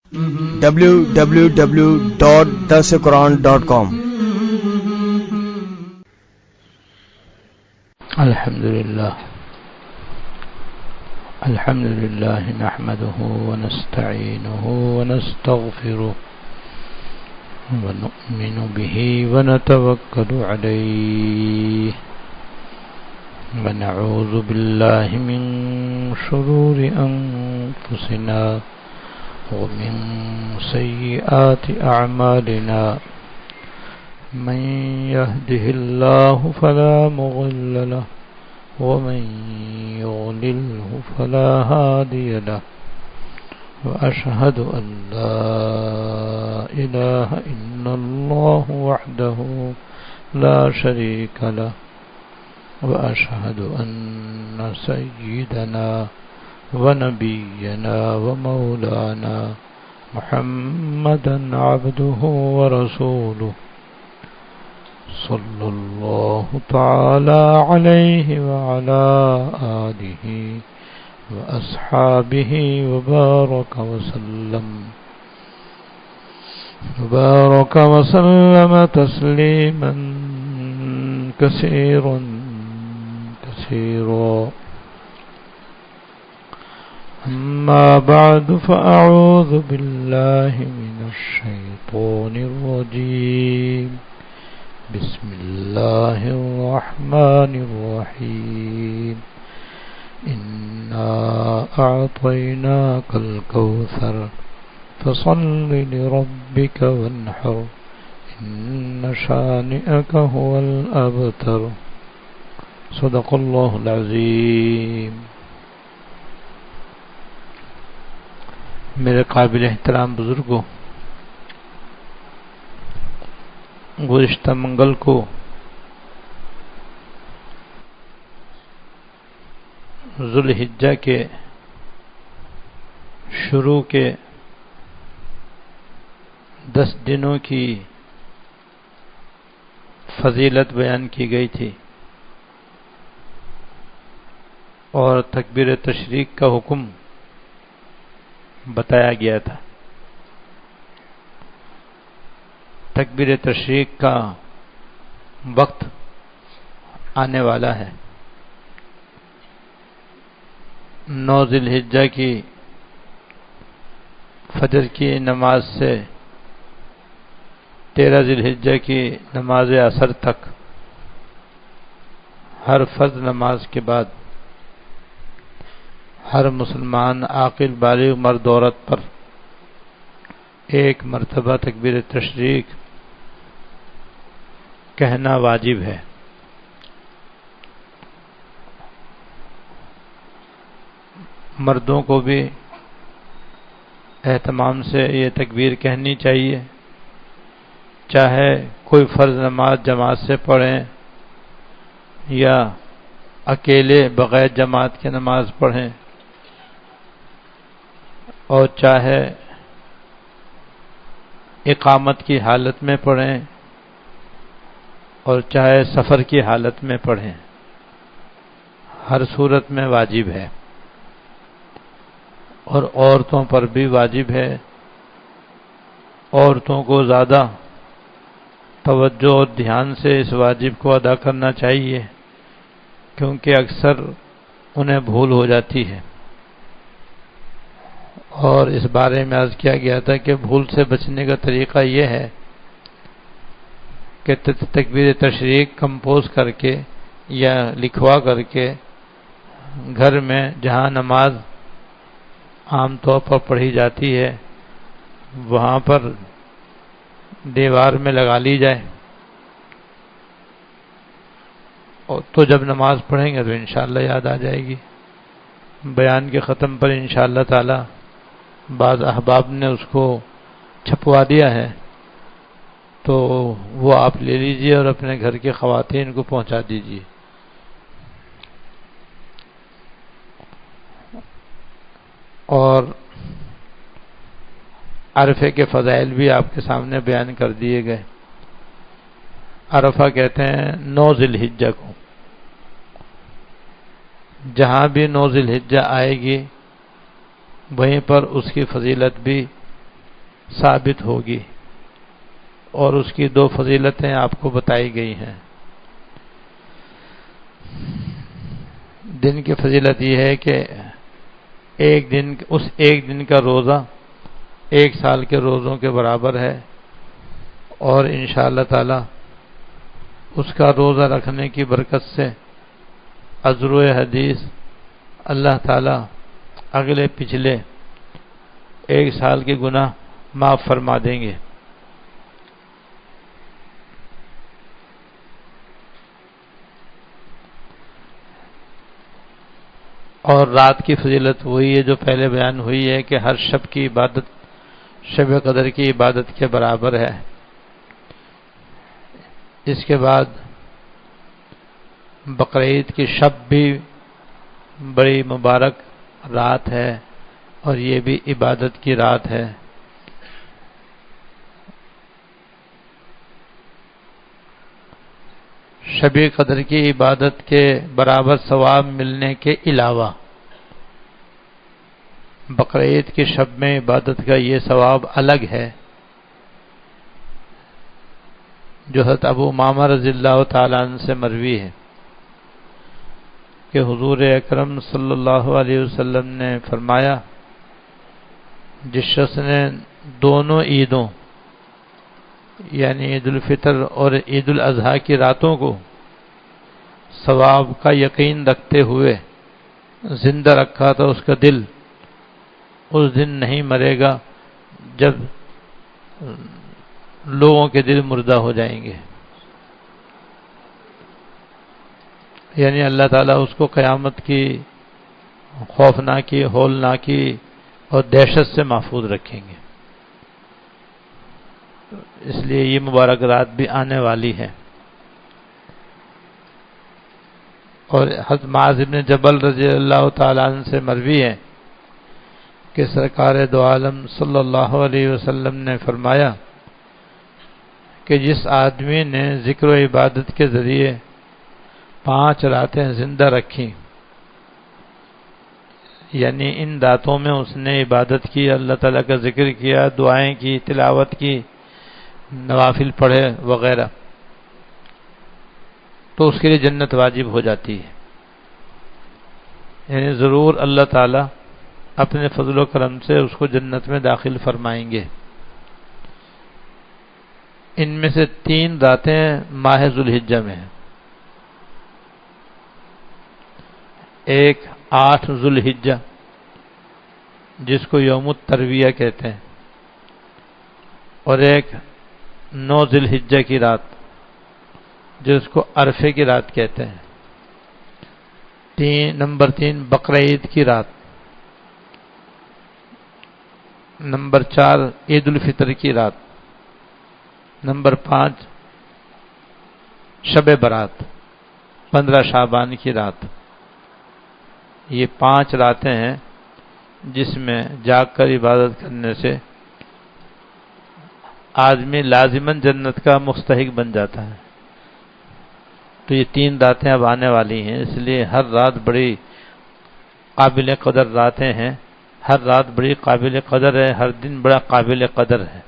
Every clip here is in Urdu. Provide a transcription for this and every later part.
www.darsequran.com الحمد لله نحمده ونستعينه ونستغفره ونؤمن به ونتوكل عليه ونعوذ بالله من شرور أنفسنا ومن سيئات أعمالنا من يهده الله فلا مضل له ومن يضلله فلا هادي له وأشهد أن لا إله إلا الله وحده لا شريك له وأشهد أن سيدنا ونبينا ومولانا محمدا عبده ورسوله صلى الله تعالى عليه وعلى آله وأصحابه وبارك وسلم تسليما كثيرا أما بعد فأعوذ بالله من الشيطان الرجيم بسم الله الرحمن الرحيم إنا أعطيناك الكوثر فصل لربك وانحر إن شانئك هو الأبتر صدق الله العظيم. میرے قابل احترام بزرگوں، گزشتہ منگل کو ذو الحجہ کے شروع کے 10 دنوں کی فضیلت بیان کی گئی تھی اور تکبیر تشریق کا حکم بتایا گیا تھا. تکبیر تشریق کا وقت آنے والا ہے. 9 ذی الحجہ کی فجر کی نماز سے 13 ذی الحجہ کی نماز عصر تک ہر فرض نماز کے بعد ہر مسلمان عاقل بالغ مرد عورت پر ایک مرتبہ تکبیر تشریق کہنا واجب ہے. مردوں کو بھی اہتمام سے یہ تکبیر کہنی چاہیے، چاہے کوئی فرض نماز جماعت سے پڑھیں یا اکیلے بغیر جماعت کی نماز پڑھیں، اور چاہے اقامت کی حالت میں پڑھیں اور چاہے سفر کی حالت میں پڑھیں، ہر صورت میں واجب ہے. اور عورتوں پر بھی واجب ہے. عورتوں کو زیادہ توجہ اور دھیان سے اس واجب کو ادا کرنا چاہیے، کیونکہ اکثر انہیں بھول ہو جاتی ہے. اور اس بارے میں عرض کیا گیا تھا کہ بھول سے بچنے کا طریقہ یہ ہے کہ تکبیر تشریق کمپوز کر کے یا لکھوا کر کے گھر میں جہاں نماز عام طور پر پڑھی جاتی ہے وہاں پر دیوار میں لگا لی جائے، اور تو جب نماز پڑھیں گے تو انشاءاللہ یاد آ جائے گی. بیان کے ختم پر انشاءاللہ تعالی بعض احباب نے اس کو چھپوا دیا ہے، تو وہ آپ لے لیجئے اور اپنے گھر کے خواتین کو پہنچا دیجئے. اور عرفے کے فضائل بھی آپ کے سامنے بیان کر دیے گئے. عرفہ کہتے ہیں 9 ذی الحجہ کو. جہاں بھی 9 ذی الحجہ آئے گی وہیں پر اس کی فضیلت بھی ثابت ہوگی، اور اس کی 2 فضیلتیں آپ کو بتائی گئی ہیں۔ دن کی فضیلت یہ ہے کہ ایک دن کا روزہ 1 سال کے روزوں کے برابر ہے، اور انشاءاللہ تعالی اس کا روزہ رکھنے کی برکت سے اجر و حدیث اللہ تعالی اگلے پچھلے 1 سال کے گناہ معاف فرما دیں گے۔ اور رات کی فضیلت وہی ہے جو پہلے بیان ہوئی ہے کہ ہر شب کی عبادت شب قدر کی عبادت کے برابر ہے۔ اس کے بعد بقرعید کی شب بھی بڑی مبارک رات ہے، اور یہ بھی عبادت کی رات ہے۔ شب قدر کی عبادت کے برابر ثواب ملنے کے علاوہ بقرعید کی شب میں عبادت کا یہ ثواب الگ ہے، جو حضرت ابو امامہ رضی اللہ تعالیٰ عنہ سے مروی ہے کہ حضور اکرم صلی اللہ علیہ وسلم نے فرمایا، جس شخص نے دونوں عیدوں یعنی عید الفطر اور عید الاضحیٰ کی راتوں کو ثواب کا یقین رکھتے ہوئے زندہ رکھا تو اس کا دل اس دن نہیں مرے گا جب لوگوں کے دل مردہ ہو جائیں گے، یعنی اللہ تعالیٰ اس کو قیامت کی خوفناکی، ہولناکی اور دہشت سے محفوظ رکھیں گے۔ اس لیے یہ مبارک رات بھی آنے والی ہے۔ اور حضرت معاذ بن جبل رضی اللہ تعالیٰ عنہ سے مروی ہے کہ سرکار دو عالم صلی اللہ علیہ وسلم نے فرمایا کہ جس آدمی نے ذکر و عبادت کے ذریعے 5 راتیں زندہ رکھی، یعنی ان راتوں میں اس نے عبادت کی، اللہ تعالیٰ کا ذکر کیا، دعائیں کی، تلاوت کی، نوافل پڑھے وغیرہ، تو اس کے لیے جنت واجب ہو جاتی ہے۔ یعنی ضرور اللہ تعالیٰ اپنے فضل و کرم سے اس کو جنت میں داخل فرمائیں گے۔ ان میں سے 3 راتیں ماہ ذوالحجہ میں ہیں۔ ایک 8 ذوالحجہ جس کو یوم الترویہ کہتے ہیں، اور ایک 9 ذی الحجہ کی رات جس کو عرفے کی رات کہتے ہیں۔ نمبر 3 بقرعید کی رات، نمبر 4 عید الفطر کی رات، نمبر 5 شب برات 15 شعبان کی رات۔ یہ 5 راتیں ہیں جس میں جاگ کر عبادت کرنے سے آدمی لازماً جنت کا مستحق بن جاتا ہے۔ تو یہ 3 راتیں اب آنے والی ہیں، اس لیے ہر رات بڑی قابل قدر راتیں ہیں، ہر رات بڑی قابل قدر ہے، ہر دن بڑا قابل قدر ہے۔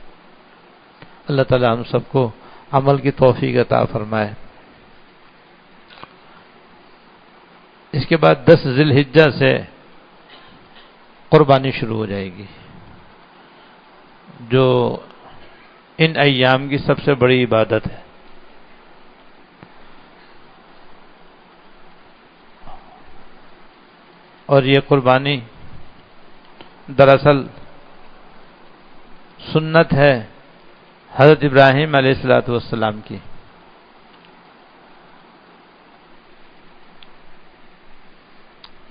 اللہ تعالیٰ ہم سب کو عمل کی توفیق عطا فرمائے۔ اس کے بعد 10 ذی الحجہ سے قربانی شروع ہو جائے گی، جو ان ایام کی سب سے بڑی عبادت ہے۔ اور یہ قربانی دراصل سنت ہے حضرت ابراہیم علیہ السلام کی،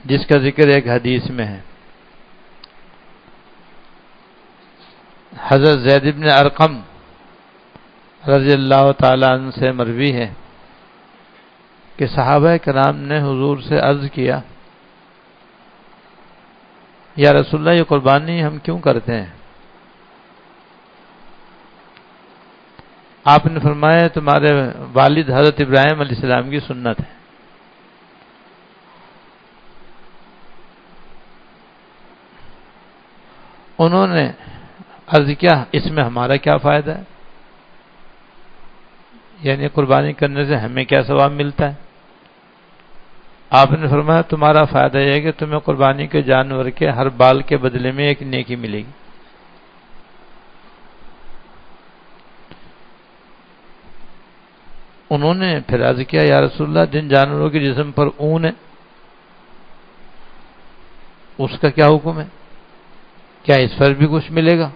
جس کا ذکر ایک حدیث میں ہے۔ حضرت زید بن ارقم رضی اللہ تعالیٰ عنہ سے مروی ہے کہ صحابہ کرام نے حضور سے عرض کیا، یا رسول اللہ یہ قربانی ہم کیوں کرتے ہیں؟ آپ نے فرمایا تمہارے والد حضرت ابراہیم علیہ السلام کی سنت ہے۔ انہوں نے عرض کیا اس میں ہمارا کیا فائدہ ہے، یعنی قربانی کرنے سے ہمیں کیا ثواب ملتا ہے؟ آپ نے فرمایا تمہارا فائدہ یہ ہے کہ تمہیں قربانی کے جانور کے ہر بال کے بدلے میں ایک نیکی ملے گی۔ انہوں نے پھر عرض کیا یا رسول اللہ جن جانوروں کے جسم پر اون ہے اس کا کیا حکم ہے، کیا اس پر بھی کچھ ملے گا؟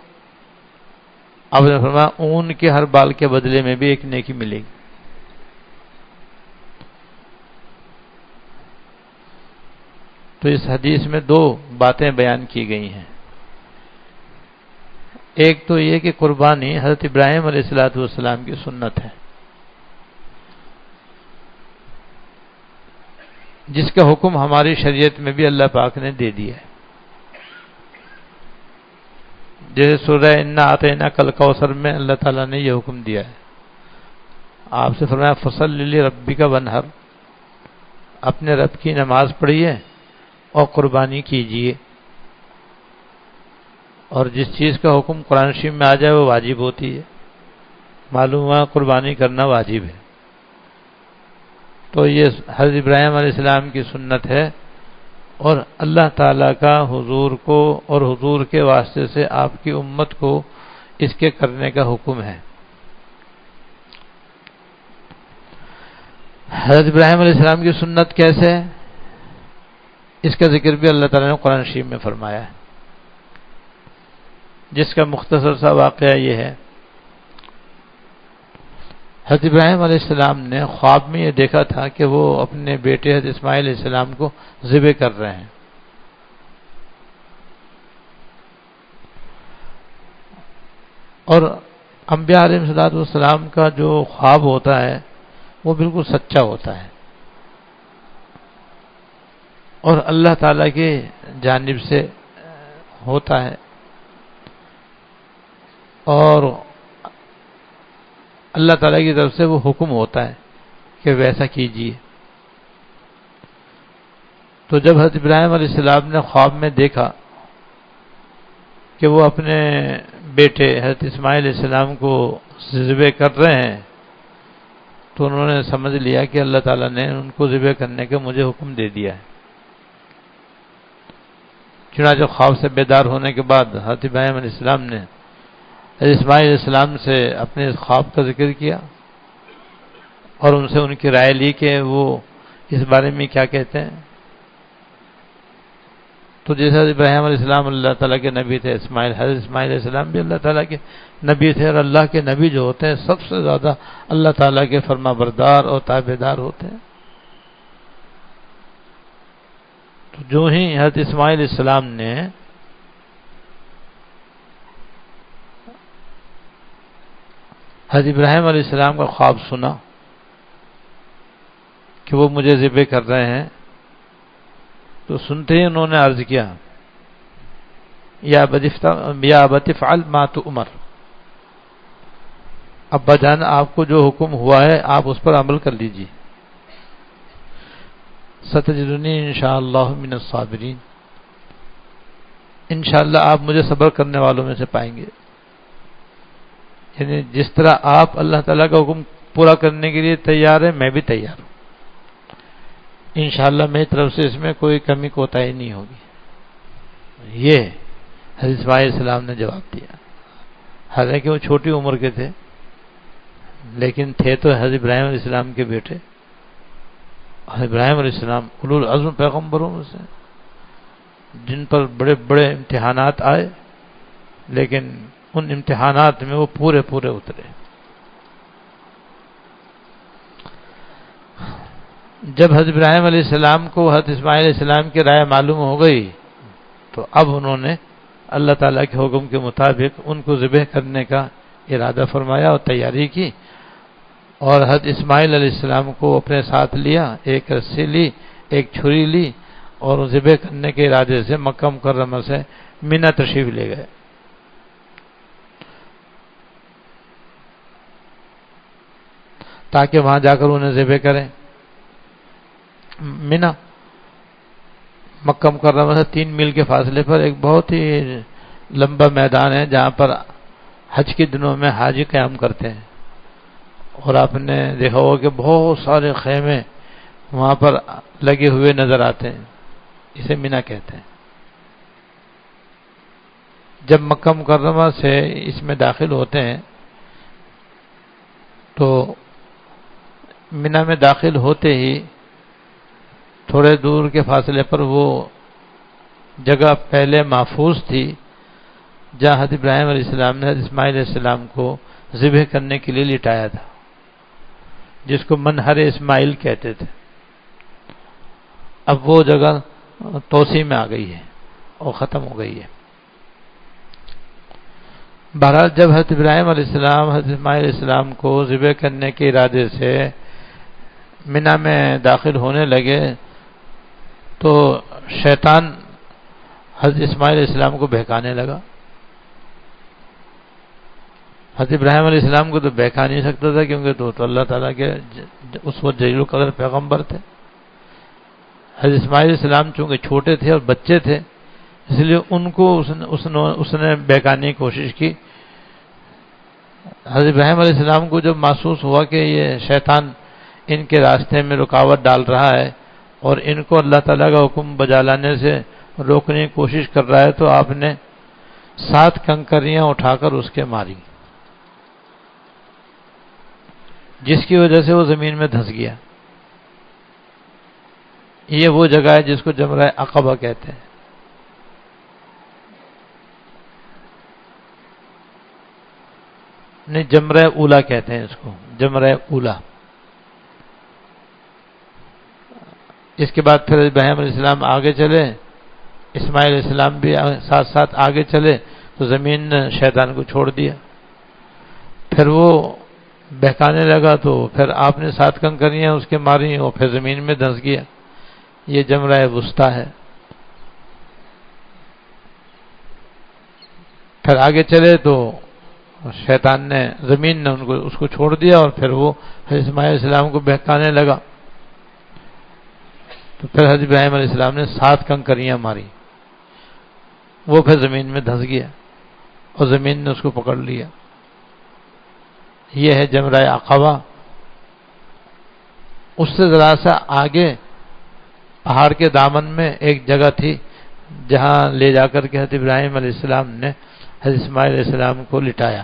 آپ نے فرمایا اون کے ہر بال کے بدلے میں بھی ایک نیکی ملے گی۔ تو اس حدیث میں دو باتیں بیان کی گئی ہیں، ایک تو یہ کہ قربانی حضرت ابراہیم علیہ السلام کی سنت ہے، جس کا حکم ہماری شریعت میں بھی اللہ پاک نے دے دیا ہے، جیسے سورہ انا اعطیناک الکوثر میں اللہ تعالیٰ نے یہ حکم دیا ہے، آپ سے فرمایا فصلی لربک وانحر، اپنے رب کی نماز پڑھیے اور قربانی کیجیے۔ اور جس چیز کا حکم قرآن شریف میں آ جائے وہ واجب ہوتی ہے، معلوم ہوا قربانی کرنا واجب ہے۔ تو یہ حضرت ابراہیم علیہ السلام کی سنت ہے، اور اللہ تعالیٰ کا حضور کو اور حضور کے واسطے سے آپ کی امت کو اس کے کرنے کا حکم ہے۔ حضرت ابراہیم علیہ السلام کی سنت کیسے ہے، اس کا ذکر بھی اللہ تعالیٰ نے قرآن شریف میں فرمایا ہے، جس کا مختصر سا واقعہ یہ ہے، حضرت ابراہیم علیہ السلام نے خواب میں یہ دیکھا تھا کہ وہ اپنے بیٹے حضرت اسماعیل علیہ السلام کو ذبح کر رہے ہیں، اور انبیاء علیہ السلام کا جو خواب ہوتا ہے وہ بالکل سچا ہوتا ہے، اور اللہ تعالیٰ کی جانب سے ہوتا ہے، اور اللہ تعالیٰ کی طرف سے وہ حکم ہوتا ہے کہ ویسا کیجیے۔ تو جب حضرت ابراہیم علیہ السلام نے خواب میں دیکھا کہ وہ اپنے بیٹے حضرت اسماعیل علیہ السلام کو ذبح کر رہے ہیں، تو انہوں نے سمجھ لیا کہ اللہ تعالیٰ نے ان کو ذبح کرنے کا مجھے حکم دے دیا ہے۔ چنانچہ خواب سے بیدار ہونے کے بعد حضرت ابراہیم علیہ السلام نے حضرت اسماعیل علیہ السلام سے اپنے اس خواب کا ذکر کیا اور ان سے ان کی رائے لی کہ وہ اس بارے میں کیا کہتے ہیں۔ تو جیسے حضرت ابراہیم علیہ السلام اللہ تعالیٰ کے نبی تھے، حضرت اسماعیل علیہ السلام بھی اللہ تعالیٰ کے نبی تھے، اور اللہ کے نبی جو ہوتے ہیں سب سے زیادہ اللہ تعالیٰ کے فرما بردار اور تابعدار ہوتے ہیں۔ تو جو ہی حضرت اسماعیل علیہ السلام نے حضرت ابراہیم علیہ السلام کا خواب سنا کہ وہ مجھے ذبح کر رہے ہیں، تو سنتے ہی انہوں نے عرض کیا یا ابت افعل ما تؤمر، ابا جان آپ کو جو حکم ہوا ہے آپ اس پر عمل کر لیجیے، ستجدنی انشاءاللہ من الصابرین، انشاءاللہ آپ مجھے صبر کرنے والوں میں سے پائیں گے۔ یعنی جس طرح آپ اللہ تعالیٰ کا حکم پورا کرنے کے لیے تیار ہیں، میں بھی تیار ہوں، انشاءاللہ میری طرف سے اس میں کوئی کمی کوتاہی نہیں ہوگی۔ یہ حضرت اسماعیل علیہ السلام نے جواب دیا، حالانکہ وہ چھوٹی عمر کے تھے، لیکن تھے تو حضرت ابراہیم علیہ السلام کے بیٹے۔ حضرت ابراہیم علیہ السلام اولو العزم پیغمبروں میں سے، جن پر بڑے بڑے امتحانات آئے، لیکن ان امتحانات میں وہ پورے اترے۔ جب حضرت ابراہیم علیہ السلام کو حضرت اسماعیل علیہ السلام کی رائے معلوم ہو گئی، تو اب انہوں نے اللہ تعالیٰ کے حکم کے مطابق ان کو ذبح کرنے کا ارادہ فرمایا اور تیاری کی، اور حضرت اسماعیل علیہ السلام کو اپنے ساتھ لیا، ایک رسی لی، ایک چھری لی، اور ذبح کرنے کے ارادے سے مکہ مکرمہ سے مینا تشریف لے گئے۔ تاکہ وہاں جا کر انہیں ذبح کریں۔ مینا مکہ مکرمہ سے 3 میل کے فاصلے پر ایک بہت ہی لمبا میدان ہے جہاں پر حج کے دنوں میں حاجی قیام کرتے ہیں، اور آپ نے دیکھا ہوگا کہ بہت سارے خیمے وہاں پر لگے ہوئے نظر آتے ہیں، اسے مینا کہتے ہیں۔ جب مکہ مکرمہ سے اس میں داخل ہوتے ہیں تو مینا میں داخل ہوتے ہی تھوڑے دور کے فاصلے پر وہ جگہ پہلے محفوظ تھی جہاں حضرت ابراہیم علیہ السلام نے حضرت اسماعیل علیہ السلام کو ذبح کرنے کے لیے لٹایا تھا، جس کو منہر اسماعیل کہتے تھے۔ اب وہ جگہ توسیع میں آ گئی ہے اور ختم ہو گئی ہے۔ بہرحال جب حضرت ابراہیم علیہ السلام حضرت اسماعیل علیہ السلام کو ذبح کرنے کے ارادے سے مینا میں داخل ہونے لگے تو شیطان حضرت اسماعیل علیہ السلام کو بہکانے لگا۔ حضرت ابراہیم علیہ السلام کو تو بہکا نہیں سکتا تھا کیونکہ تو اللہ تعالیٰ کے اس وقت جلیل القدر پیغمبر تھے۔ حضرت اسماعیل علیہ السلام چونکہ چھوٹے تھے اور بچے تھے، اس لیے ان کو اس نے بہکانے کی کوشش کی۔ حضرت ابراہیم علیہ السلام کو جب محسوس ہوا کہ یہ شیطان ان کے راستے میں رکاوٹ ڈال رہا ہے اور ان کو اللہ تعالیٰ کا حکم بجا لانے سے روکنے کی کوشش کر رہا ہے، تو آپ نے 7 کنکریاں اٹھا کر اس کے ماری، جس کی وجہ سے وہ زمین میں دھنس گیا۔ یہ وہ جگہ ہے جس کو جمرہ عقبہ کہتے ہیں۔ نہیں، جمرہ اولا کہتے ہیں اس کو، جمرہ اولا۔ اس کے بعد پھر ابراہیم علیہ السلام آگے چلے، اسماعیل علیہ السلام بھی ساتھ ساتھ آگے چلے، تو زمین نے شیطان کو چھوڑ دیا۔ پھر وہ بہکانے لگا تو پھر آپ نے 7 کنکریاں اس کے ماری اور پھر زمین میں دھنس گیا۔ یہ جمرہ وسطیٰ ہے۔ پھر آگے چلے تو شیطان نے زمین نے اس کو چھوڑ دیا اور پھر وہ حضرت اسماعیل علیہ السلام کو بہکانے لگا، تو پھر حضرت ابراہیم علیہ السلام نے 7 کنکریاں ماری، وہ پھر زمین میں دھنس گیا اور زمین نے اس کو پکڑ لیا۔ یہ ہے جمرہ عقبہ۔ اس سے ذرا سا آگے پہاڑ کے دامن میں ایک جگہ تھی جہاں لے جا کر کے حضرت ابراہیم علیہ السلام نے حضرت اسماعیل علیہ السلام کو لٹایا۔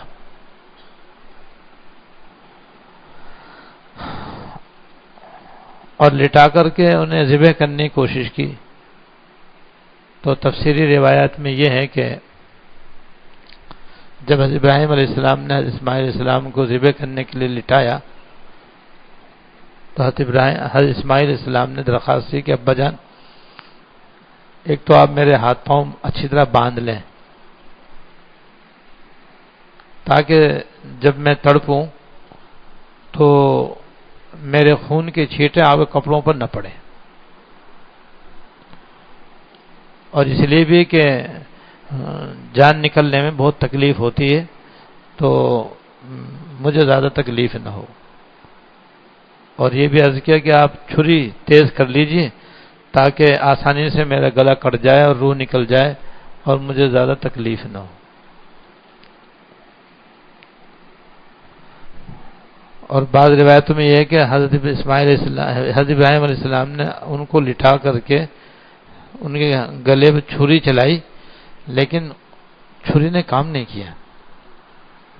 اور لٹا کر کے انہیں ذبح کرنے کی کوشش کی۔ تو تفسیری روایات میں یہ ہے کہ جب حضرت ابراہیم علیہ السلام نے حضرت اسماعیل علیہ السلام کو ذبح کرنے کے لیے لٹایا تو حضرت اسماعیل علیہ السلام نے درخواست کی کہ ابا جان، ایک تو آپ میرے ہاتھ پاؤں اچھی طرح باندھ لیں تاکہ جب میں تڑپوں تو میرے خون کے چھینٹے آپ کے کپڑوں پر نہ پڑے، اور اس لیے بھی کہ جان نکلنے میں بہت تکلیف ہوتی ہے تو مجھے زیادہ تکلیف نہ ہو۔ اور یہ بھی عرض کیا کہ آپ چھری تیز کر لیجئے تاکہ آسانی سے میرا گلا کٹ جائے اور روح نکل جائے اور مجھے زیادہ تکلیف نہ ہو۔ اور بعض روایتوں میں یہ ہے کہ حضرت ابراہیم علیہ السلام نے ان کو لٹا کر کے ان کے گلے میں چھری چلائی، لیکن چھری نے کام نہیں کیا،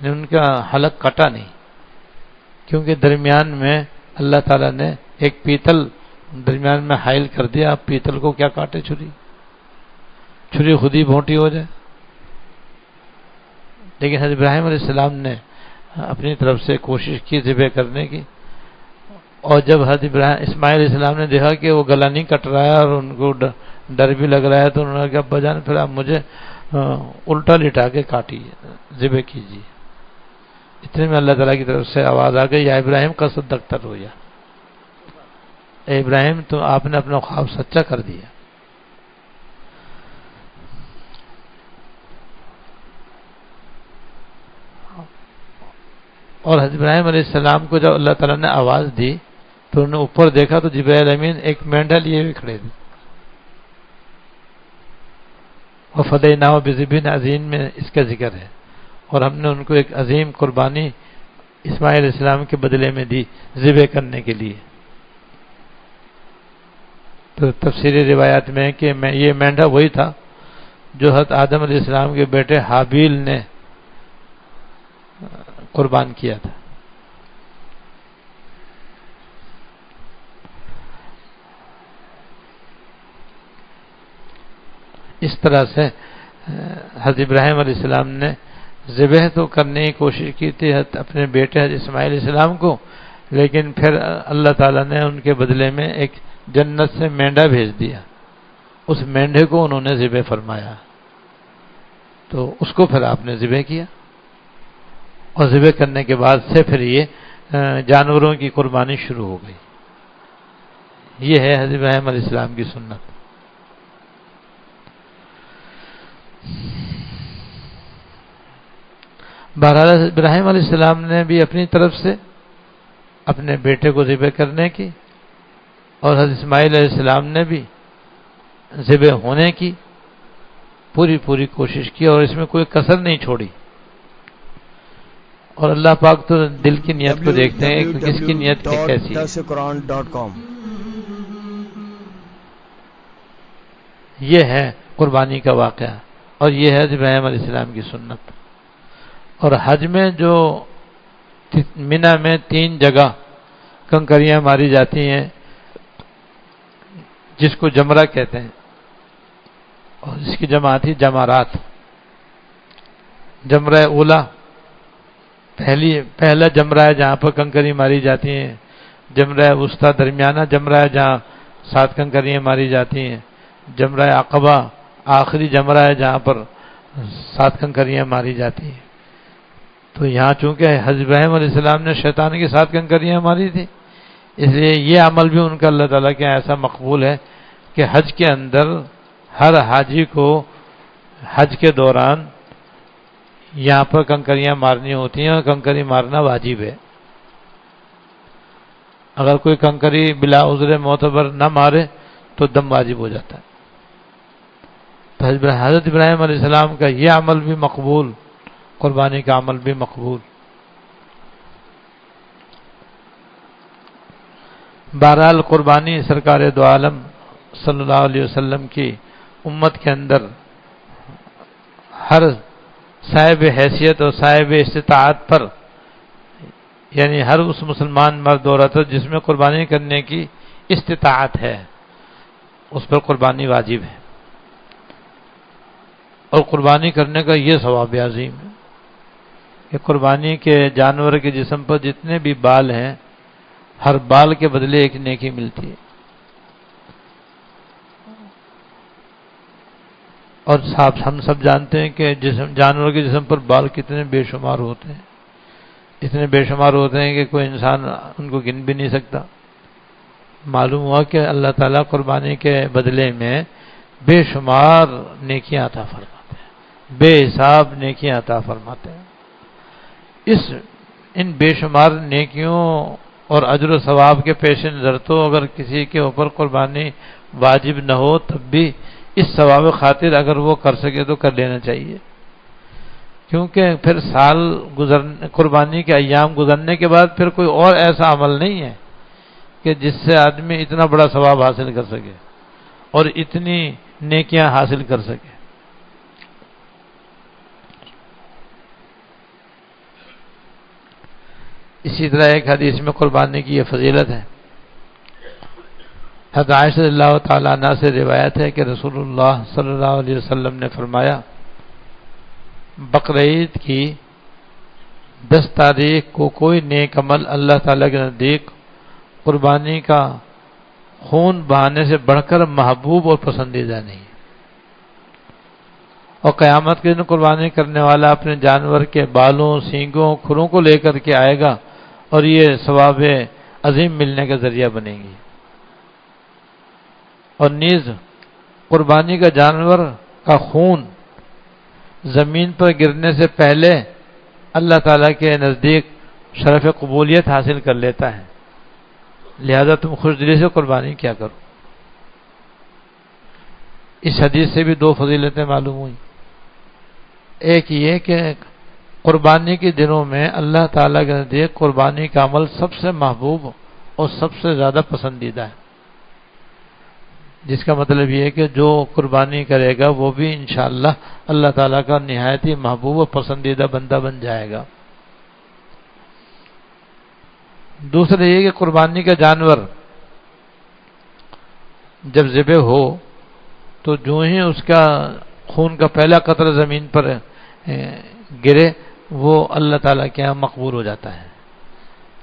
ان کا حلق کٹا نہیں، کیونکہ درمیان میں اللہ تعالیٰ نے ایک پیتل درمیان میں حائل کر دیا۔ اب پیتل کو کیا کاٹے چھری خود ہی بھونٹی ہو جائے۔ لیکن حضرت ابراہیم علیہ السلام نے اپنی طرف سے کوشش کی ذبح کرنے کی، اور جب حضرت اسماعیل علیہ السلام نے دیکھا کہ وہ گلا نہیں کٹ رہا ہے اور ان کو ڈر بھی لگ رہا ہے تو انہوں نے کہا ابا جان پھر آپ مجھے الٹا لٹا کے کاٹیے، ذبح کیجیے۔ اتنے میں اللہ تعالیٰ کی طرف سے آواز آ گئی، یا ابراہیم کا صدقت رؤیا، اے ابراہیم تو آپ نے اپنا خواب سچا کر دیا۔ اور حضرت ابراہیم علیہ السلام کو جب اللہ تعالیٰ نے آواز دی تو انہوں نے اوپر دیکھا تو جبرائیل امین ایک مینڈا لیے ہوئے کھڑے تھے، وَفَدَيْنَاهُ بِذِبْحٍ عَظِيمٍ میں اس کا ذکر ہے، اور ہم نے ان کو ایک عظیم قربانی اسماعیل علیہ السلام کے بدلے میں دی ذبح کرنے کے لیے۔ تو تفسیری روایات میں ہے کہ یہ مینڈھا وہی تھا جو حضرت آدم علیہ السلام کے بیٹے حابیل نے قربان کیا تھا۔ اس طرح سے حضرت ابراہیم علیہ السلام نے ذبح تو کرنے کی کوشش کی تھی اپنے بیٹے حضرت اسماعیل علیہ السلام کو، لیکن پھر اللہ تعالیٰ نے ان کے بدلے میں ایک جنت سے مینڈا بھیج دیا، اس مینڈے کو انہوں نے ذبح فرمایا، تو اس کو پھر آپ نے ذبح کیا، اور ذبح کرنے کے بعد سے پھر یہ جانوروں کی قربانی شروع ہو گئی۔ یہ ہے حضرت ابراہیم علیہ السلام کی سنت۔ بہرحال ابراہیم علیہ السلام نے بھی اپنی طرف سے اپنے بیٹے کو ذبح کرنے کی، اور حضرت اسماعیل علیہ السلام نے بھی ذبح ہونے کی پوری کوشش کی، اور اس میں کوئی کسر نہیں چھوڑی۔ اور اللہ پاک تو دل کی نیت کو دیکھتے ہیں کہ کس کی نیت کیسی ہے۔ یہ ہے قربانی کا واقعہ، اور یہ ہے ابراہیم علیہ السلام کی سنت۔ اور حج میں جو منی میں 3 جگہ کنکریاں ماری جاتی ہیں جس کو جمرہ کہتے ہیں، اور جس کی جمع آتی جمرات۔ جمرہ اولا پہلا جمرہ ہے جہاں پر کنکری ماری جاتی ہیں، جمرہ وسطی درمیانہ جمرہ ہے جہاں 7 کنکریاں ماری جاتی ہیں، جمرہ عقبہ آخری جمرہ ہے جہاں پر 7 کنکریاں ماری جاتی ہیں۔ تو یہاں چونکہ حضرت ابراہیم علیہ السلام نے شیطان کی 7 کنکریاں ماری تھی، اس لیے یہ عمل بھی ان کا اللہ تعالیٰ کے ایسا مقبول ہے کہ حج کے اندر ہر حاجی کو حج کے دوران یہاں پر کنکریاں مارنی ہوتی ہیں، اور کنکری مارنا واجب ہے۔ اگر کوئی کنکری بلا عذر معتبر نہ مارے تو دم واجب ہو جاتا ہے۔ تو حضرت ابراہیم علیہ السلام کا یہ عمل بھی مقبول، قربانی کا عمل بھی مقبول۔ بہرحال قربانی سرکار دو عالم صلی اللہ علیہ وسلم کی امت کے اندر ہر صاحب حیثیت اور صاحب استطاعت پر، یعنی ہر اس مسلمان مرد عورت جس میں قربانی کرنے کی استطاعت ہے، اس پر قربانی واجب ہے۔ اور قربانی کرنے کا یہ ثواب عظیم ہے کہ قربانی کے جانور کے جسم پر جتنے بھی بال ہیں، ہر بال کے بدلے ایک نیکی ملتی ہے۔ اور ہم سب جانتے ہیں کہ جانور کے جسم پر بال کتنے بے شمار ہوتے ہیں، اتنے بے شمار ہوتے ہیں کہ کوئی انسان ان کو گن بھی نہیں سکتا۔ معلوم ہوا کہ اللہ تعالیٰ قربانی کے بدلے میں بے شمار نیکیاں عطا فرماتے ہیں، بے حساب نیکیاں عطا فرماتے ہیں۔ ان بے شمار نیکیوں اور اجر و ثواب کے پیش نظر تو اگر کسی کے اوپر قربانی واجب نہ ہو تب بھی اس ثواب خاطر اگر وہ کر سکے تو کر لینا چاہیے، کیونکہ پھر قربانی کے ایام گزرنے کے بعد پھر کوئی اور ایسا عمل نہیں ہے کہ جس سے آدمی اتنا بڑا ثواب حاصل کر سکے اور اتنی نیکیاں حاصل کر سکے۔ اسی طرح ایک حدیث میں قربانی کی یہ فضیلت ہے۔ حضرت عائشہ رضی اللہ تعالیٰ عنہ سے روایت ہے کہ رسول اللہ صلی اللہ علیہ وسلم نے فرمایا، بقرعید کی 10 تاریخ کو کوئی نیک عمل اللہ تعالیٰ کے نزدیک قربانی کا خون بہانے سے بڑھ کر محبوب اور پسندیدہ نہیں، اور قیامت کے دن قربانی کرنے والا اپنے جانور کے بالوں، سینگوں، کھروں کو لے کر کے آئے گا، اور یہ ثواب عظیم ملنے کا ذریعہ بنے گی۔ اور نیز قربانی کا جانور کا خون زمین پر گرنے سے پہلے اللہ تعالیٰ کے نزدیک شرف قبولیت حاصل کر لیتا ہے، لہذا تم خوش دلی سے قربانی کیا کرو۔ اس حدیث سے بھی دو فضیلتیں معلوم ہوئی. ایک یہ کہ قربانی کے دنوں میں اللہ تعالیٰ کے نزدیک قربانی کا عمل سب سے محبوب اور سب سے زیادہ پسندیدہ ہے، جس کا مطلب یہ ہے کہ جو قربانی کرے گا وہ بھی انشاءاللہ اللہ تعالیٰ کا نہایت ہی محبوب اور پسندیدہ بندہ بن جائے گا. دوسرا یہ کہ قربانی کا جانور جب ذبح ہو تو جو ہی اس کا خون کا پہلا قطرہ زمین پر گرے وہ اللہ تعالیٰ کے یہاں مقبول ہو جاتا ہے.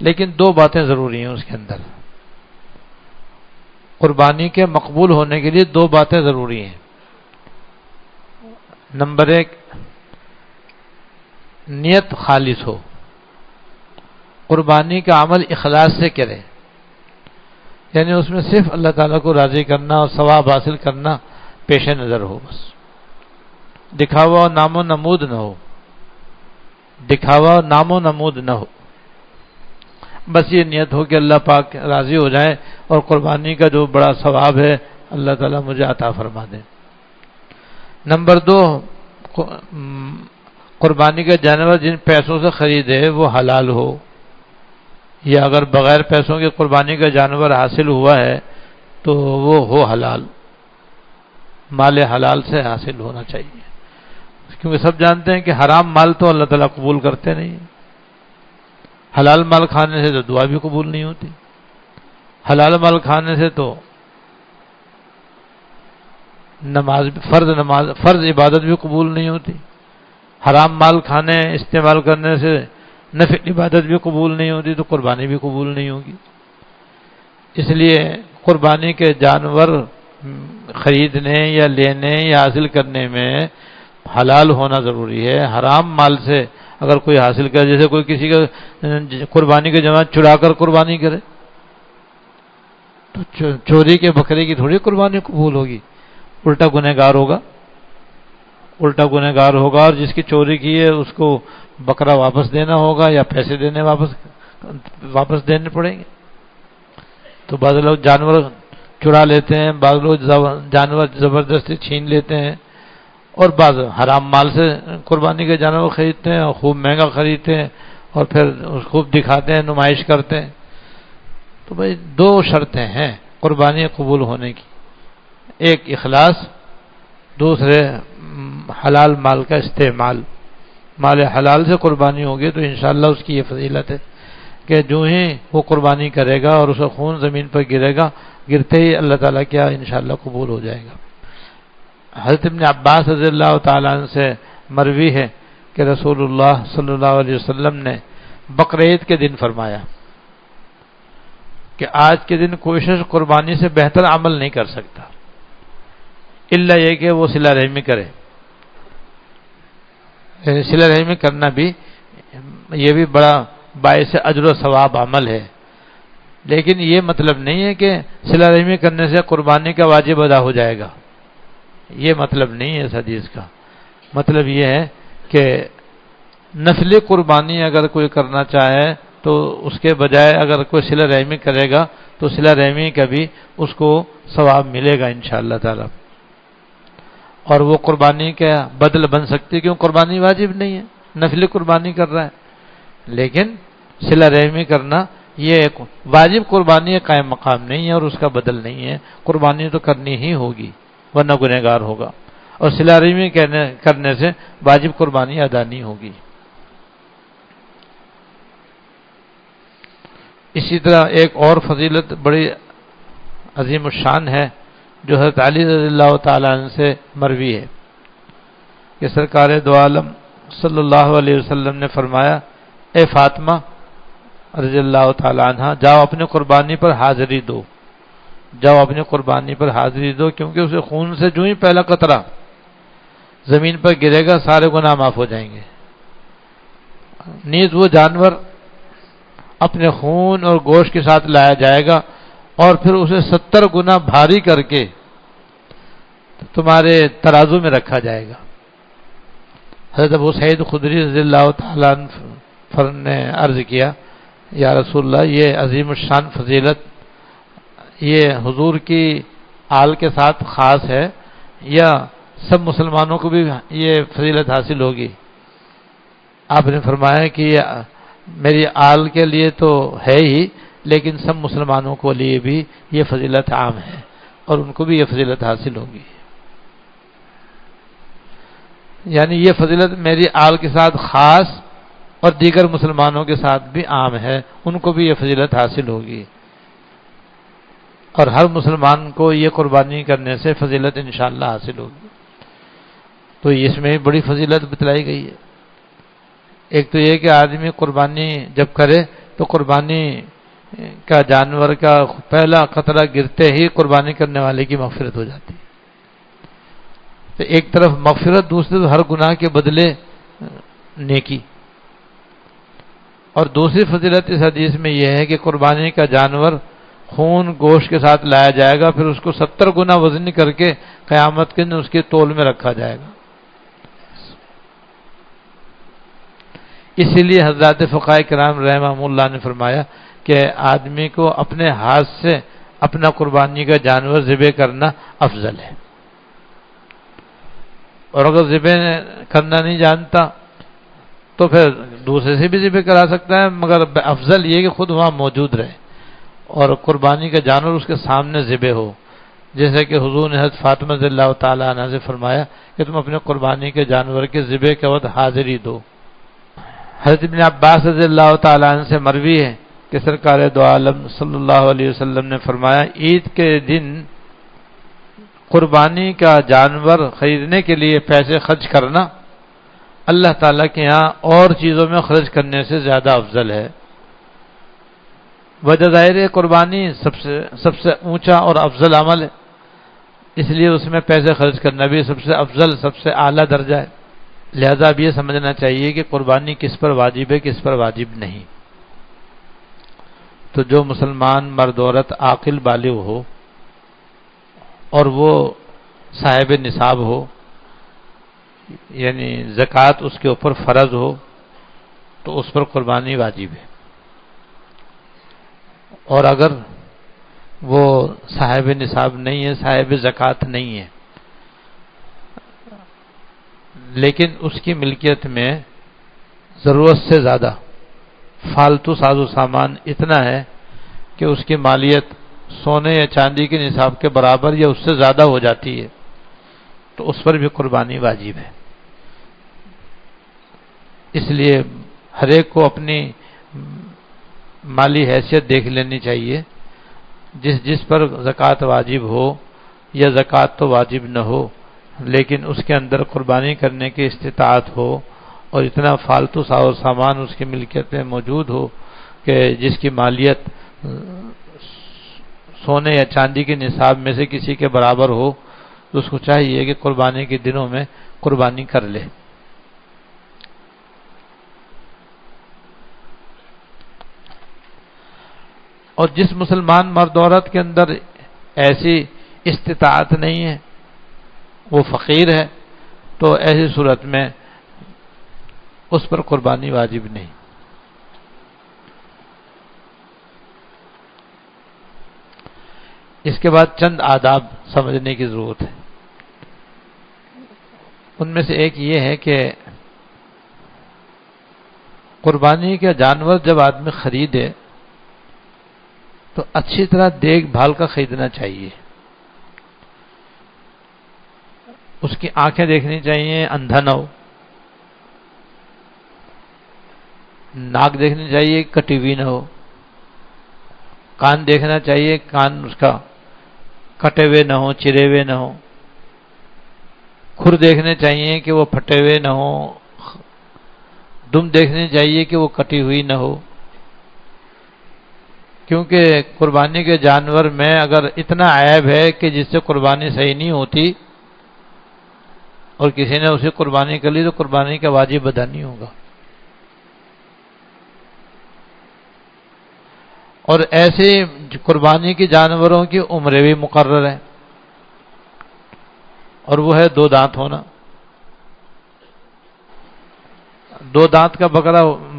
لیکن دو باتیں ضروری ہیں اس کے اندر. قربانی کے مقبول ہونے کے لیے دو باتیں ضروری ہیں. نمبر ایک، نیت خالص ہو، قربانی کا عمل اخلاص سے کرے، یعنی اس میں صرف اللہ تعالیٰ کو راضی کرنا اور ثواب حاصل کرنا پیش نظر ہو. بس دکھاوا اور نام و نمود نہ ہو، دکھاوا اور نام و نمود نہ ہو. بس یہ نیت ہو کہ اللہ پاک راضی ہو جائے اور قربانی کا جو بڑا ثواب ہے اللہ تعالیٰ مجھے عطا فرما دے. نمبر دو، قربانی کا جانور جن پیسوں سے خریدے وہ حلال ہو، یا اگر بغیر پیسوں کے قربانی کا جانور حاصل ہوا ہے تو وہ ہو حلال، مال حلال سے حاصل ہونا چاہیے. کیونکہ سب جانتے ہیں کہ حرام مال تو اللہ تعالیٰ قبول کرتے نہیں. حلال مال کھانے سے تو دعا بھی قبول نہیں ہوتی، حلال مال کھانے سے تو فرض عبادت بھی قبول نہیں ہوتی، حرام مال کھانے استعمال کرنے سے نفل عبادت بھی قبول نہیں ہوتی، تو قربانی بھی قبول نہیں ہوگی. اس لیے قربانی کے جانور خریدنے یا لینے یا حاصل کرنے میں حلال ہونا ضروری ہے. حرام مال سے اگر کوئی حاصل کرے، جیسے کوئی کسی کا قربانی کے جماعت چرا کر قربانی کرے تو چوری کے بکرے کی تھوڑی قربانی قبول ہوگی، الٹا گنہگار ہوگا، الٹا گنہگار ہوگا. اور جس کی چوری کی ہے اس کو بکرا واپس دینا ہوگا یا پیسے دینے واپس دینے پڑیں گے. تو بعض لوگ جانور چرا لیتے ہیں، بعض لوگ جانور زبردستی چھین لیتے ہیں، اور بعض حرام مال سے قربانی کے جانور خریدتے ہیں اور خوب مہنگا خریدتے ہیں اور پھر خوب دکھاتے ہیں، نمائش کرتے ہیں. تو بھائی دو شرطیں ہیں قربانی قبول ہونے کی، ایک اخلاص، دوسرے حلال مال کا استعمال. مال حلال سے قربانی ہوگی تو انشاءاللہ اس کی یہ فضیلت ہے کہ جو ہی وہ قربانی کرے گا اور اس کا خون زمین پر گرے گا، گرتے ہی اللہ تعالیٰ کیا انشاءاللہ قبول ہو جائے گا. حضرت ابن عباس رضی اللہ تعالیٰ عنہ سے مروی ہے کہ رسول اللہ صلی اللہ علیہ وسلم نے بقرعید کے دن فرمایا کہ آج کے دن کوئی شخص قربانی سے بہتر عمل نہیں کر سکتا الا یہ کہ وہ صلہ رحمی کرے. صلہ رحمی کرنا بھی یہ بھی بڑا باعث اجر و ثواب عمل ہے، لیکن یہ مطلب نہیں ہے کہ صلہ رحمی کرنے سے قربانی کا واجب ادا ہو جائے گا. یہ مطلب نہیں ہے اس حدیث کا. مطلب یہ ہے کہ نفلی قربانی اگر کوئی کرنا چاہے تو اس کے بجائے اگر کوئی صلہ رحمی کرے گا تو صلہ رحمی کا بھی اس کو ثواب ملے گا انشاءاللہ تعالی، اور وہ قربانی کا بدل بن سکتی، کیوں قربانی واجب نہیں ہے، نفلی قربانی کر رہا ہے. لیکن صلہ رحمی کرنا یہ ایک واجب قربانی قائم مقام نہیں ہے اور اس کا بدل نہیں ہے. قربانی تو کرنی ہی ہوگی ورنہ گنہگار ہوگا، اور صلہ رحمی کرنے سے واجب قربانی ادا نہیں ہوگی. اسی طرح ایک اور فضیلت بڑی عظیم الشان ہے جو حضرت علی رضی اللہ تعالیٰ عنہ سے مروی ہے کہ سرکار دو عالم صلی اللہ علیہ وسلم نے فرمایا، اے فاطمہ رضی اللہ تعالیٰ عنہ، جاؤ اپنی قربانی پر حاضری دو، جاؤ اپنی قربانی پر حاضری دو، کیونکہ اسے خون سے جو ہی پہلا قطرہ زمین پر گرے گا سارے گناہ معاف ہو جائیں گے. نیز وہ جانور اپنے خون اور گوشت کے ساتھ لایا جائے گا اور پھر اسے 70 گنا بھاری کر کے تمہارے ترازو میں رکھا جائے گا. حضرت ابو سعید خدری رضی اللہ تعالیٰ عنہ نے عرض کیا، یا رسول اللہ، یہ عظیم الشان فضیلت یہ حضور کی آل کے ساتھ خاص ہے یا سب مسلمانوں کو بھی یہ فضیلت حاصل ہوگی؟ آپ نے فرمایا کہ یہ میری آل کے لیے تو ہے ہی، لیکن سب مسلمانوں کو لیے بھی یہ فضیلت عام ہے اور ان کو بھی یہ فضیلت حاصل ہوگی. یعنی یہ فضیلت میری آل کے ساتھ خاص اور دیگر مسلمانوں کے ساتھ بھی عام ہے، ان کو بھی یہ فضیلت حاصل ہوگی، اور ہر مسلمان کو یہ قربانی کرنے سے فضیلت انشاءاللہ حاصل ہوگی. تو اس میں بڑی فضیلت بتلائی گئی ہے. ایک تو یہ کہ آدمی قربانی جب کرے تو قربانی کا جانور کا پہلا قطرہ گرتے ہی قربانی کرنے والے کی مغفرت ہو جاتی ہے. تو ایک طرف مغفرت، دوسری طرف ہر گناہ کے بدلے نیکی. اور دوسری فضیلت اس حدیث میں یہ ہے کہ قربانی کا جانور خون گوشت کے ساتھ لایا جائے گا، پھر اس کو 70 گنا وزن کر کے قیامت کے دن اس کے تول میں رکھا جائے گا. اسی لیے حضرات فقہاء کرام رحمہ اللہ نے فرمایا کہ آدمی کو اپنے ہاتھ سے اپنا قربانی کا جانور ذبح کرنا افضل ہے، اور اگر ذبح کرنا نہیں جانتا تو پھر دوسرے سے بھی ذبح کرا سکتا ہے، مگر افضل یہ کہ خود وہاں موجود رہے اور قربانی کا جانور اس کے سامنے ذبح ہو. جیسے کہ حضور نے حضرت فاطمہ رضی اللہ تعالیٰ عنہ سے فرمایا کہ تم اپنے قربانی کے جانور کے ذبح کے وقت حاضری دو. حضرت ابن عباس رضی اللہ تعالیٰ عنہ سے مروی ہے کہ سرکار دو عالم صلی اللہ علیہ وسلم نے فرمایا عید کے دن قربانی کا جانور خریدنے کے لیے پیسے خرچ کرنا اللہ تعالیٰ کے ہاں اور چیزوں میں خرچ کرنے سے زیادہ افضل ہے. وجہ ظاہر ہے قربانی سب سے اونچا اور افضل عمل ہے، اس لیے اس میں پیسے خرچ کرنا بھی سب سے افضل، سب سے اعلیٰ درجہ ہے. لہذا اب یہ سمجھنا چاہیے کہ قربانی کس پر واجب ہے، کس پر واجب نہیں. تو جو مسلمان مرد عورت عاقل بالغ ہو اور وہ صاحب نصاب ہو، یعنی زکوٰۃ اس کے اوپر فرض ہو، تو اس پر قربانی واجب ہے. اور اگر وہ صاحب نصاب نہیں ہے، صاحب زکوٰۃ نہیں ہے، لیکن اس کی ملکیت میں ضرورت سے زیادہ فالتو ساز و سامان اتنا ہے کہ اس کی مالیت سونے یا چاندی کے نصاب کے برابر یا اس سے زیادہ ہو جاتی ہے، تو اس پر بھی قربانی واجب ہے. اس لیے ہر ایک کو اپنی مالی حیثیت دیکھ لینی چاہیے. جس پر زکوٰۃ واجب ہو یا زکوٰۃ تو واجب نہ ہو، لیکن اس کے اندر قربانی کرنے کی استطاعت ہو اور اتنا فالتو سامان اس کی ملکیت میں موجود ہو کہ جس کی مالیت سونے یا چاندی کے نصاب میں سے کسی کے برابر ہو، تو اس کو چاہیے کہ قربانی کے دنوں میں قربانی کر لے. اور جس مسلمان مرد عورت کے اندر ایسی استطاعت نہیں ہے، وہ فقیر ہے، تو ایسی صورت میں اس پر قربانی واجب نہیں. اس کے بعد چند آداب سمجھنے کی ضرورت ہے. ان میں سے ایک یہ ہے کہ قربانی کا جانور جب آدمی خریدے تو اچھی طرح دیکھ بھال کا خریدنا چاہیے. اس کی آنکھیں دیکھنی چاہیے، اندھا نہ ہو. ناک دیکھنی چاہیے، کٹی ہوئی نہ ہو. کان دیکھنا چاہیے، کان اس کا کٹے ہوئے نہ ہو، چرے ہوئے نہ ہو. کھر دیکھنے چاہیے کہ وہ پھٹے ہوئے نہ ہو. دم دیکھنی چاہیے کہ وہ کٹی ہوئی نہ ہو. کیونکہ قربانی کے جانور میں اگر اتنا عیب ہے کہ جس سے قربانی صحیح نہیں ہوتی اور کسی نے اسے قربانی کر لی تو قربانی کا واجب ادا نہیں ہوگا. اور ایسے قربانی کے جانوروں کی عمریں بھی مقرر ہیں، اور وہ ہے 2 دانت ہونا. 2 دانت کا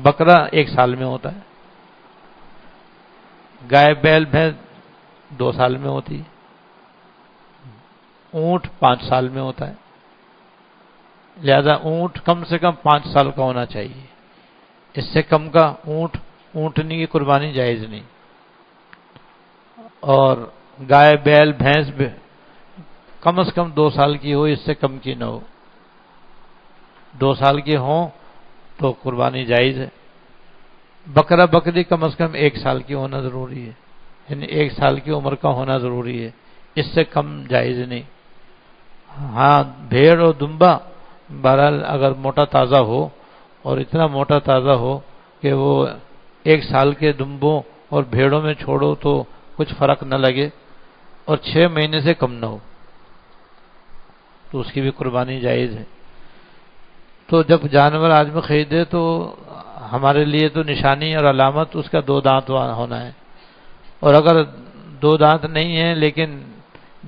بکرا 1 سال میں ہوتا ہے. گائے بیل بھینس 2 سال میں ہوتی ہے. اونٹ 5 سال میں ہوتا ہے، لہذا اونٹ کم سے کم 5 سال کا ہونا چاہیے، اس سے کم کا اونٹنی کی قربانی جائز نہیں، اور گائے بیل بھینس کم از کم 2 سال کی ہو، اس سے کم کی نہ ہو، 2 سال کی ہوں تو قربانی جائز ہے۔ بکرا بکری کم از کم 1 سال کی ہونا ضروری ہے، یعنی 1 سال کی عمر کا ہونا ضروری ہے، اس سے کم جائز نہیں۔ ہاں بھیڑ اور دمبا بہرحال اگر موٹا تازہ ہو، اور اتنا موٹا تازہ ہو کہ وہ 1 سال کے دمبوں اور بھیڑوں میں چھوڑو تو کچھ فرق نہ لگے، اور 6 مہینے سے کم نہ ہو، تو اس کی بھی قربانی جائز ہے۔ تو جب جانور آدمی خریدے تو ہمارے لیے تو نشانی اور علامت اس کا 2 دانت ہونا ہے، اور اگر 2 دانت نہیں ہیں لیکن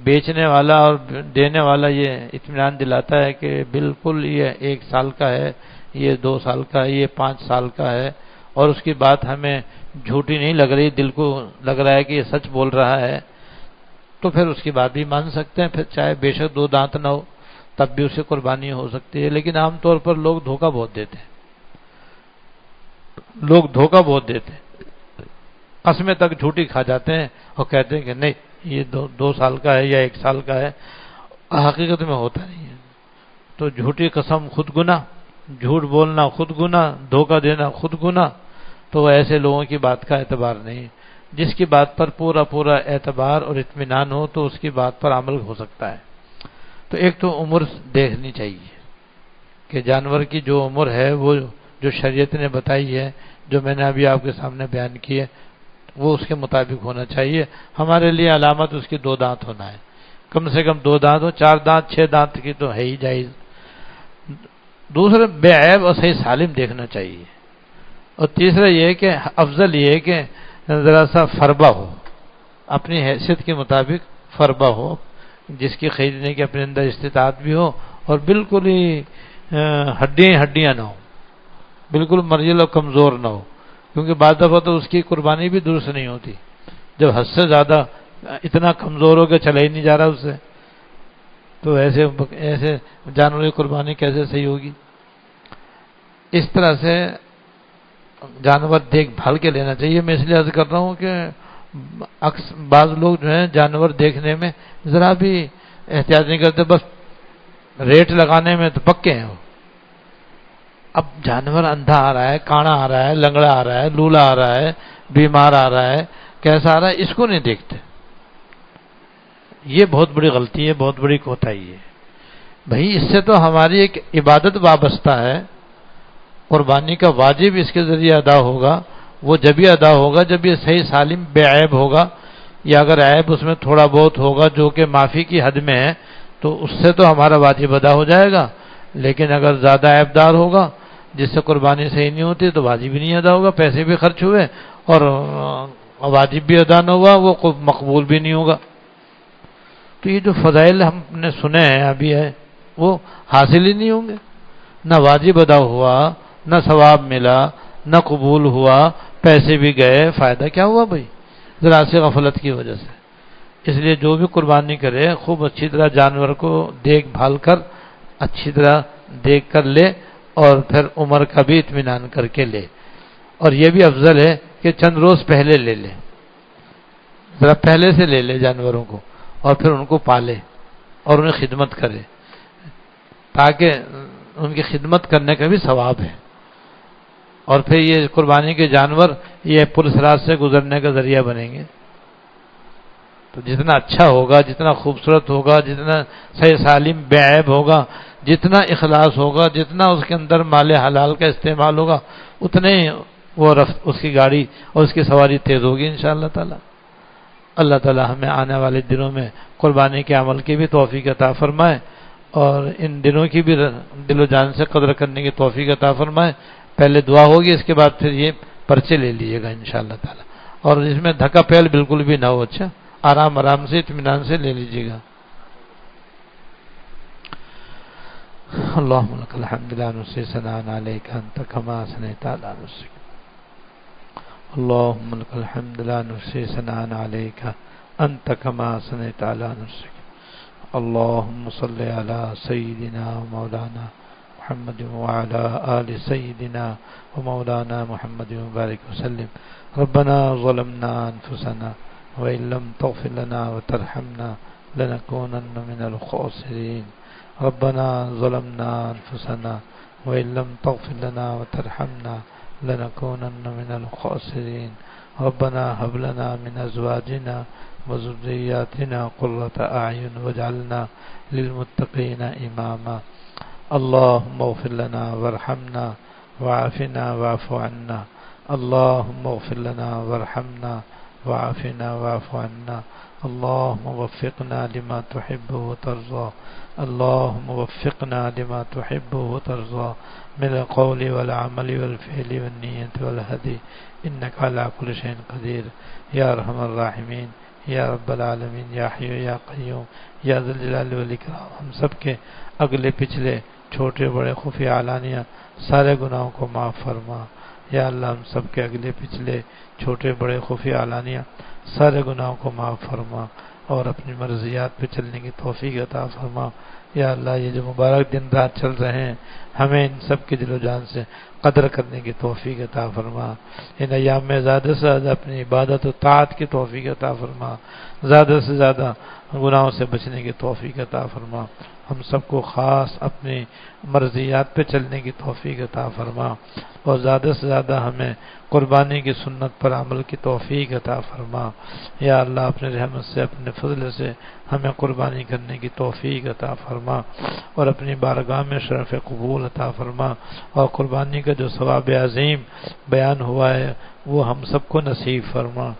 بیچنے والا اور دینے والا یہ اطمینان دلاتا ہے کہ بالکل یہ 1 سال کا ہے، یہ 2 سال کا ہے، یہ 5 سال کا ہے، اور اس کی بات ہمیں جھوٹی نہیں لگ رہی، دل کو لگ رہا ہے کہ یہ سچ بول رہا ہے، تو پھر اس کی بات بھی مان سکتے ہیں، پھر چاہے بے شک 2 دانت نہ ہو تب بھی اسے قربانی ہو سکتی ہے۔ لیکن عام طور پر لوگ دھوکہ بہت دیتے ہیں، قسمیں تک جھوٹی کھا جاتے ہیں اور کہتے ہیں کہ نہیں یہ 2 سال کا ہے یا 1 سال کا ہے، حقیقت میں ہوتا نہیں ہے۔ تو جھوٹی قسم خود گناہ، جھوٹ بولنا خود گناہ، دھوکہ دینا خود گناہ، تو ایسے لوگوں کی بات کا اعتبار نہیں۔ جس کی بات پر پورا اعتبار اور اطمینان ہو تو اس کی بات پر عمل ہو سکتا ہے۔ تو ایک تو عمر دیکھنی چاہیے کہ جانور کی جو عمر ہے وہ جو شریعت نے بتائی ہے، جو میں نے ابھی آپ کے سامنے بیان کی ہے، وہ اس کے مطابق ہونا چاہیے۔ ہمارے لیے علامت اس کی 2 دانت ہونا ہے، کم سے کم 2 دانت ہو، 4 دانت 6 دانت کی تو ہے ہی جائز۔ دوسرے بے عیب اور صحیح سالم دیکھنا چاہیے، اور تیسرا یہ کہ افضل یہ ہے کہ ذرا سا فربا ہو، اپنی حیثیت کے مطابق فربا ہو، جس کی خریدنے کی اپنے اندر استطاعت بھی ہو، اور بالکل ہی ہڈیاں نہ ہو، بالکل مریض اور کمزور نہ ہو، کیونکہ بعض دفعہ تو اس کی قربانی بھی درست نہیں ہوتی، جب حد سے زیادہ اتنا کمزور ہو کہ چلا ہی نہیں جا رہا اس سے، تو ایسے جانور کی قربانی کیسے صحیح ہوگی؟ اس طرح سے جانور دیکھ بھال کے لینا چاہیے۔ میں اس لیے عرض کر رہا ہوں کہ بعض لوگ جو ہیں جانور دیکھنے میں ذرا بھی احتیاط نہیں کرتے، بس ریٹ لگانے میں تو پکے ہیں وہ۔ اب جانور اندھا آ رہا ہے، کانا آ رہا ہے، لنگڑا آ رہا ہے، لولا آ رہا ہے، بیمار آ رہا ہے، کیسا آ رہا ہے، اس کو نہیں دیکھتے۔ یہ بہت بڑی غلطی ہے، بہت بڑی کوتاہی ہے۔ بھائی اس سے تو ہماری ایک عبادت وابستہ ہے، قربانی کا واجب اس کے ذریعے ادا ہوگا، وہ جبھی ادا ہوگا جب یہ صحیح سالم بے عیب ہوگا، یا اگر عیب اس میں تھوڑا بہت ہوگا جو کہ معافی کی حد میں ہے تو اس سے تو ہمارا واجب ادا ہو جائے گا، لیکن اگر زیادہ عیب دار ہوگا جس سے قربانی صحیح نہیں ہوتی تو واجب بھی نہیں ادا ہوگا، پیسے بھی خرچ ہوئے اور واجب بھی ادا نہ ہوا، وہ مقبول بھی نہیں ہوگا۔ تو یہ جو فضائل ہم نے سنے ہیں ابھی ہے وہ حاصل ہی نہیں ہوں گے، نہ واجب ادا ہوا، نہ ثواب ملا، نہ قبول ہوا، پیسے بھی گئے، فائدہ کیا ہوا بھائی؟ ذرا سے غفلت کی وجہ سے۔ اس لیے جو بھی قربانی کرے خوب اچھی طرح جانور کو دیکھ بھال کر اچھی طرح دیکھ کر لے، اور پھر عمر کا بھی اطمینان کر کے لے، اور یہ بھی افضل ہے کہ چند روز پہلے لے لے، ذرا پہلے سے لے لے جانوروں کو، اور پھر ان کو پالے اور انہیں خدمت کرے، تاکہ ان کی خدمت کرنے کا بھی ثواب ہے، اور پھر یہ قربانی کے جانور یہ پل صراط سے گزرنے کا ذریعہ بنیں گے۔ تو جتنا اچھا ہوگا، جتنا خوبصورت ہوگا، جتنا صحیح سالم بے عیب ہوگا، جتنا اخلاص ہوگا، جتنا اس کے اندر مال حلال کا استعمال ہوگا، اتنے وہ اس کی گاڑی اور اس کی سواری تیز ہوگی انشاءاللہ تعالی۔ اللہ تعالی ہمیں آنے والے دنوں میں قربانی کے عمل کی بھی توفیق عطا فرمائے، اور ان دنوں کی بھی دل و جان سے قدر کرنے کی توفیق عطا فرمائے۔ پہلے دعا ہوگی، اس کے بعد پھر یہ پرچے لے لیجیے گا انشاءاللہ تعالی، اور اس میں دھکا پھیل بالکل بھی نہ ہو، اچھا آرام سے اطمینان سے لے لیجیے گا۔ اللهم لك الحمد لا نحصي ثناء عليك أنت كما أثنيت على نفسك اللهم لك الحمد لا نحصي ثناء عليك أنت كما أثنيت على نفسك اللهم صل على سيدنا ومولانا محمد وعلى آل سيدنا ومولانا محمد وبارك وسلم. ربنا ظلمنا أنفسنا وإن لم تغفر لنا وترحمنا لنكونن من الخاسرين. ربنا ظلمنا أنفسنا وإن لم تغفر لنا وترحمنا لنكونن من الخاسرين. ربنا هب لنا من أزواجنا وذرياتنا قرة أعين واجعلنا للمتقين إماما. اللهم اغفر لنا وارحمنا وعافنا واعف عنا. اللهم اغفر لنا وارحمنا وعافنا واعف عنا. اللهم وفقنا لما تحب وترضى. اللهم وفقنا لما تحب وترضى من القول والعمل والفعل والنية والهدي إنك على كل شيء قدير. یا ارحم الراحمین، یا رب العالمین، یا حی یا قیوم، یا ذی الجلال والاکرام، ہم سب کے اگلے پچھلے چھوٹے بڑے خفیہ علانیہ سارے گناہوں کو معاف فرما. یا اللہ ہم سب کے اگلے پچھلے چھوٹے بڑے خفیہ علانیہ سارے گناہوں کو معاف فرما اور اپنی مرضیات پہ چلنے کی توفیق عطا فرما. یا اللہ یہ جو مبارک دن رات چل رہے ہیں ہمیں ان سب کی دل و جان سے قدر کرنے کی توفیق عطا فرما. ان ایام میں زیادہ سے زیادہ اپنی عبادت و طاعت کی توفیق عطا فرما. زیادہ سے زیادہ گناہوں سے بچنے کی توفیق عطا فرما. ہم سب کو خاص اپنی مرضیات پہ چلنے کی توفیق عطا فرما اور زیادہ سے زیادہ ہمیں قربانی کی سنت پر عمل کی توفیق عطا فرما. یا اللہ اپنے رحمت سے اپنے فضل سے ہمیں قربانی کرنے کی توفیق عطا فرما اور اپنی بارگاہ میں شرف قبول عطا فرما اور قربانی کا جو ثواب عظیم بیان ہوا ہے وہ ہم سب کو نصیب فرما.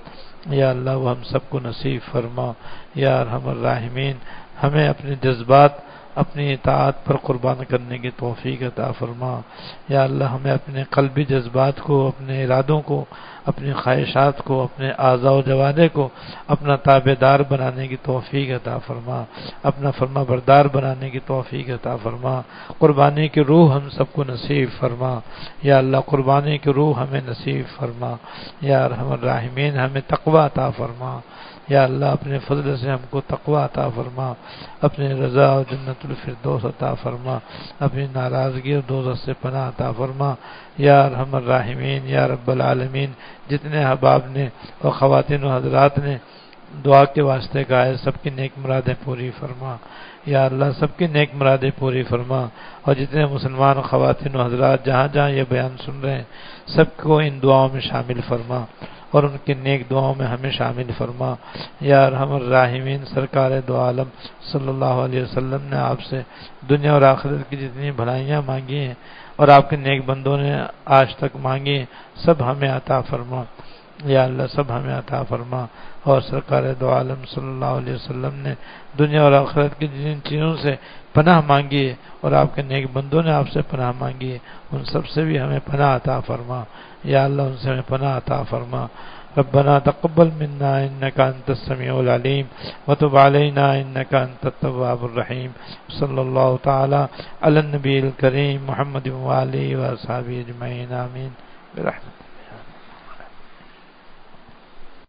یا اللہ وہ ہم سب کو نصیب فرما. یا ارحم الراحمین ہمیں اپنے جذبات اپنی اطاعت پر قربان کرنے کی توفیق عطا فرما. یا اللہ ہمیں اپنے قلبی جذبات کو، اپنے ارادوں کو، اپنی خواہشات کو، اپنے اعضاء و جوارح کو اپنا تابع دار بنانے کی توفیق عطا فرما، اپنا فرما بردار بنانے کی توفیق عطا فرما. قربانی کی روح ہم سب کو نصیب فرما. یا اللہ قربانی کی روح ہمیں نصیب فرما. یا ارحم الراحمین ہمیں تقوی عطا فرما. یا اللہ اپنے فضل سے ہم کو تقوی عطا فرما، اپنے رضا اور جنت الفردوس عطا فرما، اپنی ناراضگی اور دوزخ سے پناہ عطا فرما. یا ارحم الراحمین یا رب العالمین جتنے احباب نے اور خواتین و حضرات نے دعا کے واسطے کہا ہے سب کی نیک مرادیں پوری فرما. یا اللہ سب کی نیک مرادیں پوری فرما اور جتنے مسلمان خواتین و حضرات جہاں جہاں یہ بیان سن رہے ہیں سب کو ان دعاؤں میں شامل فرما اور ان کی نیک دعاؤں میں ہمیں شامل فرما. یا ارحم الراحمین سرکار دو عالم صلی اللہ علیہ وسلم نے آپ سے دنیا اور آخرت کی جتنی بھلائیاں مانگی ہیں اور آپ کے نیک بندوں نے آج تک مانگی ہیں سب ہمیں عطا فرما. یا اللہ سب ہمیں عطا فرما. اور سرکار دو عالم صلی اللہ علیہ وسلم نے دنیا اور آخرت کی جن چیزوں سے پناہ مانگی ہے اور آپ کے نیک بندوں نے آپ سے پناہ مانگی ہے ان سب سے بھی ہمیں پناہ عطا فرما. یا اللہ ان سے ہمیں پناہ عطا فرما. ربنا تقبل منا انك انت السميع العليم وتب علينا انك انت التواب الرحيم. صلی اللہ تعالی علی النبی الکریم محمد و آلہ و اصحابہ اجمعین آمین برحمتک.